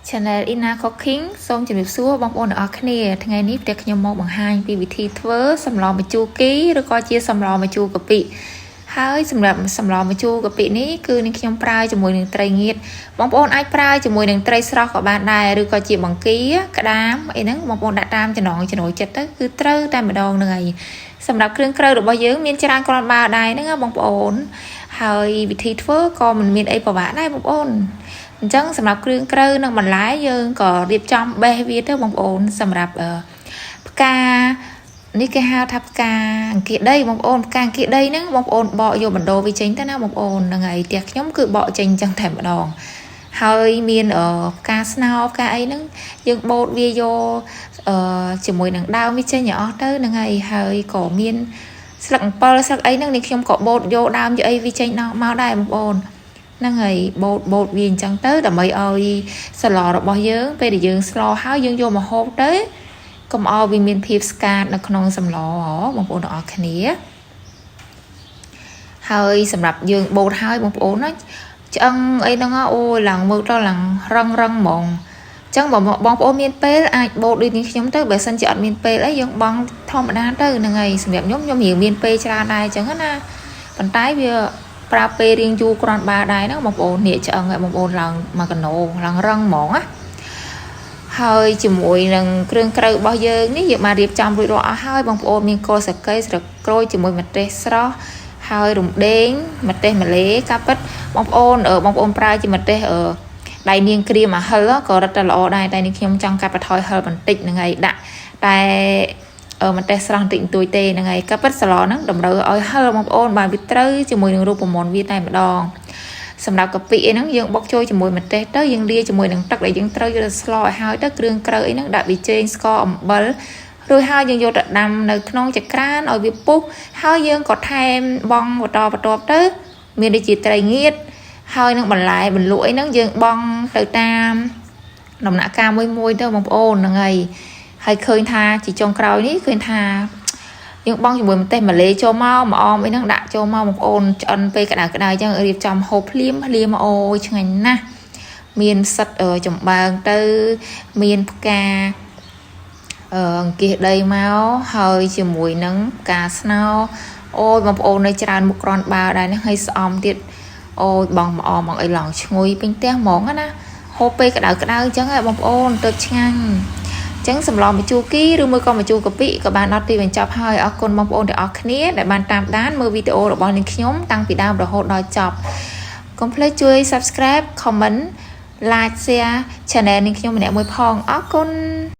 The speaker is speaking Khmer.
Channel Ina Cooking សូមជម្រាបសួរបងប្អូនទាំងអស់គ្នាថ្ងៃនេះផ្ទះខ្ញុំមកបង្ហាញពីវិធីធ្វើសម្លម្ជូរគីឬក៏ជាសម្លម្ជូរកាពិហើយសម្រាប់សម្លម្ជូរកាពិនេះគឺនឹងខ្ញុំប្រើជាមួយនឹងត្រីងៀតបងប្អូនអាចប្រើជាមួយនឹងត្រីស្រស់ក៏បានដែរឬក៏ជាបង្គាក្តាមអីហ្នឹងបងប្អូនដាក់តាមចំណង់ចំណូលចិត្តទៅគឺត្រូវតែម្ដងហ្នឹងហើយសម្រាប់គ្រឿងក្រៅរបស់យើងមានច្រើនគ្រាន់បើដែរហ្នឹងបងប្អូនហើយវិធីធ្វើក៏មិនមានអីពិបាកដែរបងប្អូនអញ្ចឹងសម្រាប់គ្រឿងក្រៅនិងបន្លែយើងក៏រៀបចំបេះវាទៅបងប្អូនសម្រាប់ផ្កានេះគេហៅថាផ្កាអង្គាដីបងប្អូនផ្កាអង្គាដីហ្នឹងបងប្អូនបកយកបណ្ដោវាចេញទៅណាបងប្អូនហ្នឹងហើយផ្ទះខ្ញុំគឺបកចេញអញ្ចឹងតែម្ដងហើយមានផ្កាស្នោផ្កាអីហ្នឹងយើងបូតវាយកជាមួយនឹងដើមវាចេញឲ្យអស់ទៅហ្នឹងហើយក៏មានស្លឹកអំពិលស្លឹកអីហ្នឹងនេះខ្ញុំក៏បូតយកដើមយកអីវាចេញមកដែរបងប្អូនហ្នឹងហើយបូតវាអញ្ចឹងទៅដើម្បីឲ្យស្លរបស់យើងពេលដែលយើងស្លហើយយើងយកមកហូបទៅកុំឲ្យវាមានភាពស្កាតនៅក្នុងសម្លបងប្អូនទាំងអស់គ្នាហើយសម្រាប់យើងបូតហើយបងប្អូនណាឆ្អឹងអីហ្នឹងអូឡើងមើលទៅឡើងរឹងហ្មងអញ្ចឹងបងប្អូនមានពេលអាចបូតដូចនេះខ្ញុំទៅបើសិនជាអត់មានពេលអីយើងបង់ធម្មតាទៅហ្នឹងហើយសម្រាប់ខ្ញុំរៀងមានពេលច្រើនដែរអញ្ចឹងណាប៉ុន្តែវាប្រើពេលរៀងយូរគ្រាន់បើដែរហ្នឹងបងប្អូននេះឆ្អឹងឲ្យបងប្អូនឡើងមកកណោឡើងរឹងហ្មងណាហើយជាមួយនឹងគ្រឿងក្រៅរបស់យើងនេះយើងបានរៀបចំរួចរាល់អស់ហើយបងប្អូនមានគល់សាកេស្លឹកក្រូចជាមួយម្ទេសស្រស់ហើយរំដេងម្ទេសម្លេកាពិតបងប្អូនប្រើជាម្ទេសដៃនាងក្រៀមអាហិលក៏រឹតតែល្អដែរតែនេះខ្ញុំចង់កាត់បន្ថយហិលបន្តិចហ្នឹងហើយដាក់តែម្ទេសស្រស់បន្តិចបន្តួចទេហ្នឹងហើយកាពិតស្លហ្នឹងតម្រូវឲ្យហិលបងប្អូនបានវាត្រូវជាមួយនឹងរូបមន្តវាតែម្ដងសម្រាប់កាពិអីហ្នឹងយើងបុកចូលជាមួយម្ទេសទៅយើងលាយជាមួយនឹងទឹកដែលយើងត្រូវយកទៅស្លឲ្យហើយទៅគ្រឿងក្រៅអីហ្នឹងដាក់ប៊ីចេងស្ករអំបិលរួចហើយយើងយកទៅដាំនៅក្នុងចក្រានឲ្យវាពុះហើយយើងក៏ថែមបងបន្តបន្ទាប់ទៅមានដូចជាត្រីងៀតហើយនឹងបន្លែបន្លក់អីហ្នឹងយើងបងទៅតាមដំណាក់កាលមួយទៅបងប្អូនហ្នឹងហើយឃើញថាជាចុងក្រោយនេះឃើញថាយើងបងជាមួយម្ទេសម្លេចូលមកម្អមអីហ្នឹងដាក់ចូលមកបងប្អូនឆ្អិនពេលក្តៅអញ្ចឹងរៀបចំហូបភ្លាមអូយឆ្ងាញ់ណាស់មានសិតចំបើងទៅមានផ្កាអង្គាសដីមកហើយជាមួយនឹងផ្កាស្នោអូយបងប្អូននៅច្រើនមុខក្រាន់បើដែរហ្នឹងហើយស្អំទៀតអូយបងម្អមអីឡងឈ្ងុយពេញផ្ទះហ្មងណាហូបពេលក្តៅអញ្ចឹងហ៎បងប្អូនទៅឆ្ងាញ់អញ្ចឹងសម្លម្ជូរគីឬមួយក៏ម្ជូរកាពិក៏បានដល់ទីបញ្ចប់ហើយអរគុណបងប្អូនទាំងអស់គ្នាដែលបានតាមដានមើលវីដេអូរបស់នាងខ្ញុំតាំងពីដើមរហូតដល់ចប់កុំភ្លេចជួយ Subscribe Comment Like Share Channel នាងខ្ញុំម្នាក់មួយផងអរគុណ